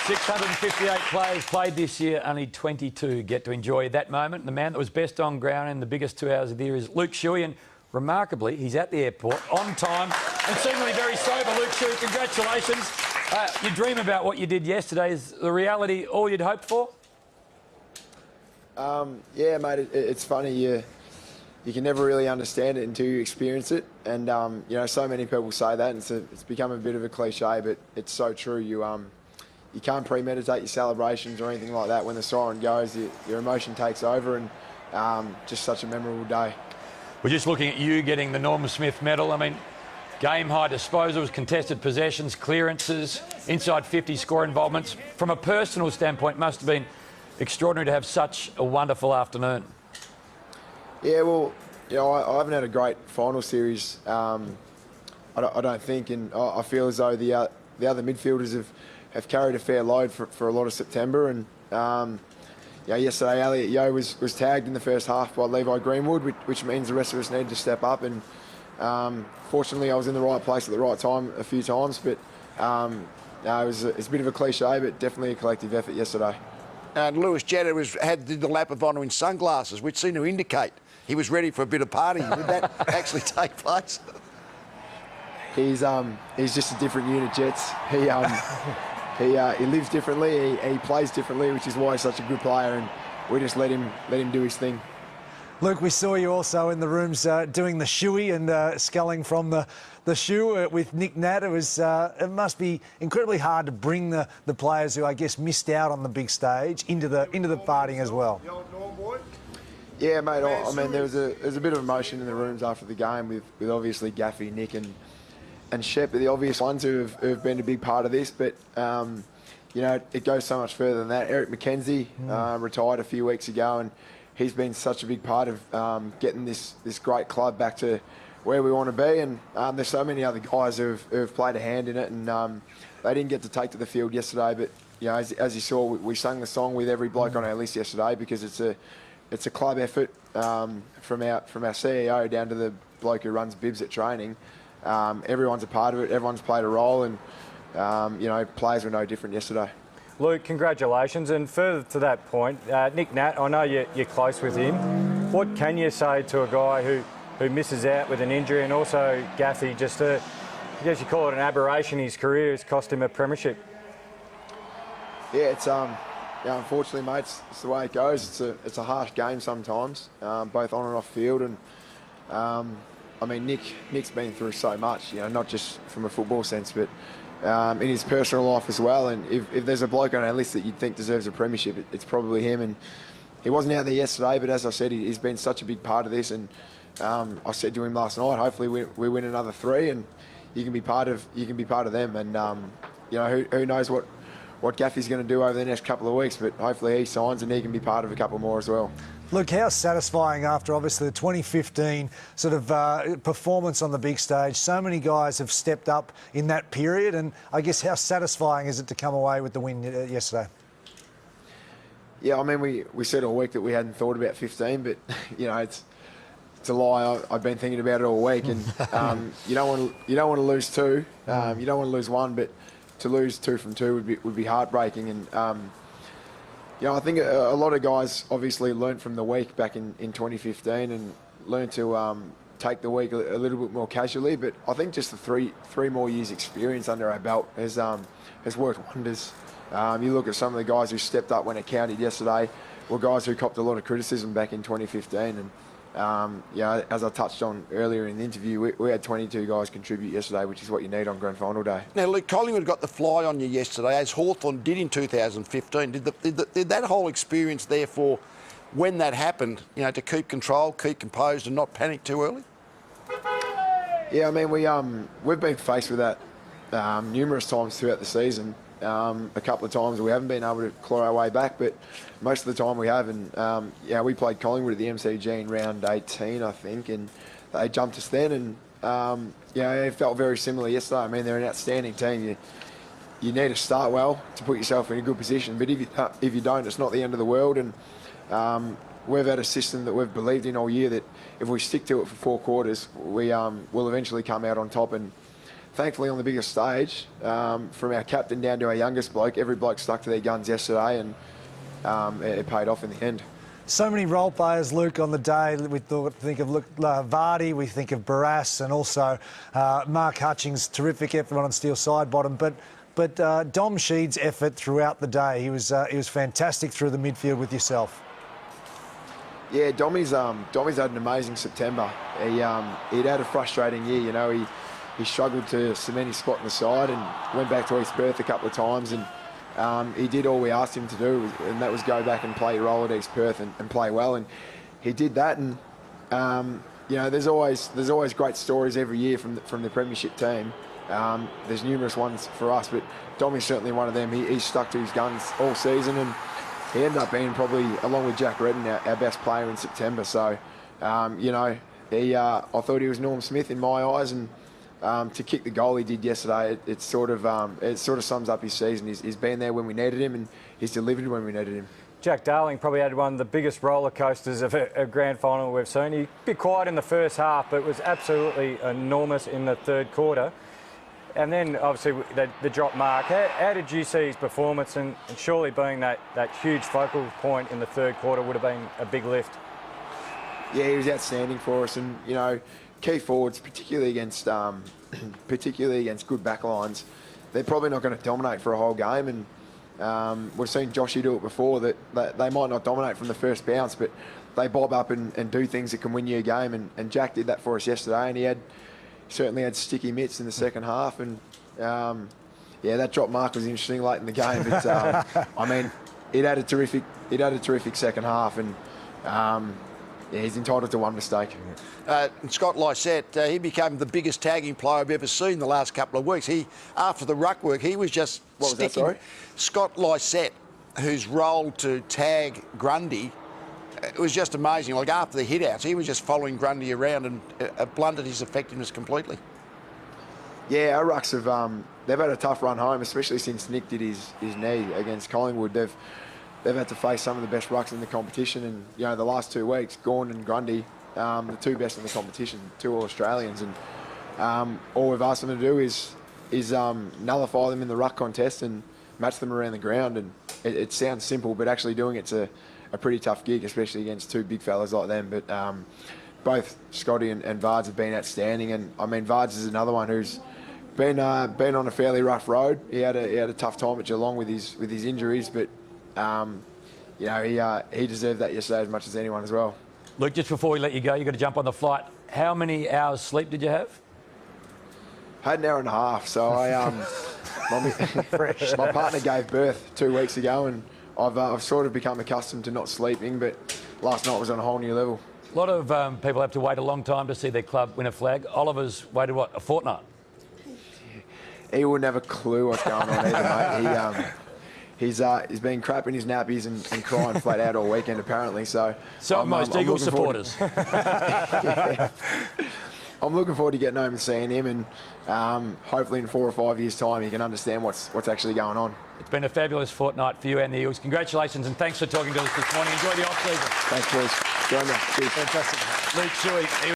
658 players played this year, only 22 get to enjoy that moment. The man that was best on ground in the biggest 2 hours of the year is Luke Shuey, and remarkably, he's at the airport on time and seemingly very sober. Luke Shuey, congratulations. You dream about what you did yesterday. Is the reality all you'd hoped for? Yeah, mate, it's funny. You can never really understand it until you experience it. And, you know, so many people say that, and it's become a bit of a cliche, but it's so true. You can't premeditate your celebrations or anything like that. When the siren goes, your emotion takes over, and just such a memorable day. We're just looking at you getting the Norm Smith medal. I mean, game high disposals, contested possessions, clearances, inside 50 score involvements. From a personal standpoint, must have been extraordinary to have such a wonderful afternoon. Yeah, well, you know, I haven't had a great final series, I don't think, and I feel as though the other midfielders have carried a fair load for a lot of September. And yeah, yesterday Elliot Yeo was tagged in the first half by Levi Greenwood, which means the rest of us need to step up. And fortunately, I was in the right place at the right time a few times. But it's a bit of a cliche, but definitely a collective effort yesterday. And Lewis Jetta did the lap of honour in sunglasses, which seemed to indicate he was ready for a bit of partying. Did that actually take place? He's just a different unit, Jets. He lives differently. He plays differently, which is why he's such a good player. And we just let him do his thing. Luke, we saw you also in the rooms doing the Shuey and sculling from the shoe with Nick Nat. It must be incredibly hard to bring the players who I guess missed out on the big stage into the partying as well. Yeah, mate. I mean, there was a bit of emotion in the rooms after the game with obviously Gaffy, Nick, and Shep are the obvious ones who have been a big part of this. But you know, it goes so much further than that. Eric McKenzie retired a few weeks ago, and he's been such a big part of getting this great club back to where we want to be. And there's so many other guys who've played a hand in it, and they didn't get to take to the field yesterday. But you know, as you saw, we sang the song with every bloke on our list yesterday because it's a club effort from our CEO down to the bloke who runs bibs at training. Everyone's a part of it. Everyone's played a role, and you know, players were no different yesterday. Luke, congratulations. And further to that point, Nick Nat, I know you're close with him. What can you say to a guy who misses out with an injury, and also Gaffy, just I guess you call it an aberration in his career, has cost him a premiership? Yeah, it's yeah, unfortunately, mate, it's the way it goes. It's a harsh game sometimes, both on and off field. And I mean, Nick's been through so much, you know, not just from a football sense, but in his personal life as well. And if there's a bloke on our list that you'd think deserves a premiership, it's probably him. And he wasn't out there yesterday, but as I said, he's been such a big part of this. And I said to him last night, hopefully we win another 3, and you can be part of them. And you know, who knows what Gaffy's going to do over the next couple of weeks, but hopefully he signs and he can be part of a couple more as well. Luke, how satisfying after obviously the 2015 sort of performance on the big stage? So many guys have stepped up in that period, and I guess how satisfying is it to come away with the win yesterday? Yeah, I mean, we said all week that we hadn't thought about 15, but you know, it's a lie. I've been thinking about it all week, and you don't want to lose 2, you don't want to lose 1, but to lose 2 from 2 would be heartbreaking. And you know, I think a lot of guys obviously learnt from the week back in 2015 and learned to take the week a little bit more casually. But I think just the three more years experience under our belt has worked wonders. You look at some of the guys who stepped up when it counted yesterday were guys who copped a lot of criticism back in 2015. And you know, as I touched on earlier in the interview, we had 22 guys contribute yesterday, which is what you need on grand final day. Now, Luke, Collingwood got the fly on you yesterday, as Hawthorn did in 2015. Did that whole experience, therefore, when that happened, you know, to keep control, keep composed, and not panic too early? Yeah, I mean, we've been faced with that numerous times throughout the season. A couple of times we haven't been able to claw our way back, but most of the time we have. And yeah, we played Collingwood at the MCG in round 18, I think, and they jumped us then. And yeah, it felt very similar yesterday. I mean, they're an outstanding team. You need to start well to put yourself in a good position, but if you don't, it's not the end of the world. And we've had a system that we've believed in all year, that if we stick to it for 4 quarters, we will eventually come out on top. And thankfully on the biggest stage, from our captain down to our youngest bloke, every bloke stuck to their guns yesterday, and it paid off in the end. So many role players, Luke, on the day. We think of Vardy, we think of Barras, and also Mark Hutchings, terrific effort on steel side bottom. But Dom Sheed's effort throughout the day, he was fantastic through the midfield with yourself. Yeah, Dommy's had an amazing September. He'd had a frustrating year, you know. He struggled to cement his spot in the side and went back to East Perth a couple of times, and he did all we asked him to do, and that was go back and play your role at East Perth and play well, and he did that. And you know, there's always great stories every year from the premiership team. There's numerous ones for us, but Dommy's certainly one of them. He stuck to his guns all season, and he ended up being probably, along with Jack Redden, our best player in September. So, you know, I thought he was Norm Smith in my eyes, and to kick the goal he did yesterday, it sort of sums up his season. He's been there when we needed him, and he's delivered when we needed him. Jack Darling probably had one of the biggest roller coasters of a grand final we've seen. He a bit quiet in the first half, but was absolutely enormous in the third quarter. And then, obviously, the drop mark. How did you see his performance? And surely being that huge focal point in the third quarter would have been a big lift. Yeah, he was outstanding for us. And, you know, key forwards, particularly against good backlines, they're probably not going to dominate for a whole game. And we've seen Joshy do it before, that they might not dominate from the first bounce, but they bob up and do things that can win you a game. And Jack did that for us yesterday, and he certainly had sticky mitts in the second half, and yeah, that drop mark was interesting late in the game. But I mean, it had a terrific second half, and yeah, he's entitled to one mistake. Scott Lysette, he became the biggest tagging player I've ever seen the last couple of weeks. After the ruck work, he was just What was that, sticking. sorry? Scott Lysette, whose role to tag Grundy, it was just amazing. Like after the hit-outs, he was just following Grundy around and blundered his effectiveness completely. Yeah, our rucks have they've had a tough run home, especially since Nick did his knee against Collingwood. They've had to face some of the best rucks in the competition, and you know, the last 2 weeks, Gawn and Grundy, the two best in the competition, two All-Australians, and all we've asked them to do is nullify them in the ruck contest and match them around the ground. And it sounds simple, but actually doing it's a pretty tough gig, especially against two big fellas like them. But both Scotty and Vards have been outstanding, and I mean, Vards is another one who's been on a fairly rough road. He had a tough time at Geelong with his injuries, but you know, he deserved that yesterday as much as anyone as well. Luke, just before we let you go, you've got to jump on the flight. How many hours sleep did you have? Had an hour and a half, so my partner gave birth 2 weeks ago, and I've sort of become accustomed to not sleeping, but last night was on a whole new level. A lot of people have to wait a long time to see their club win a flag. Oliver's waited, what, a fortnight? He wouldn't have a clue what's going on either, mate. He's been crapping his nappies and crying flat out all weekend, apparently. So have most Eagles supporters. Yeah. I'm looking forward to getting home and seeing him, and hopefully in 4 or 5 years' time he can understand what's actually going on. It's been a fabulous fortnight for you and the Eagles. Congratulations, and thanks for talking to us this morning. Enjoy the off-season. Thanks, boys. Join me. Cheers. Fantastic. Luke Shuey.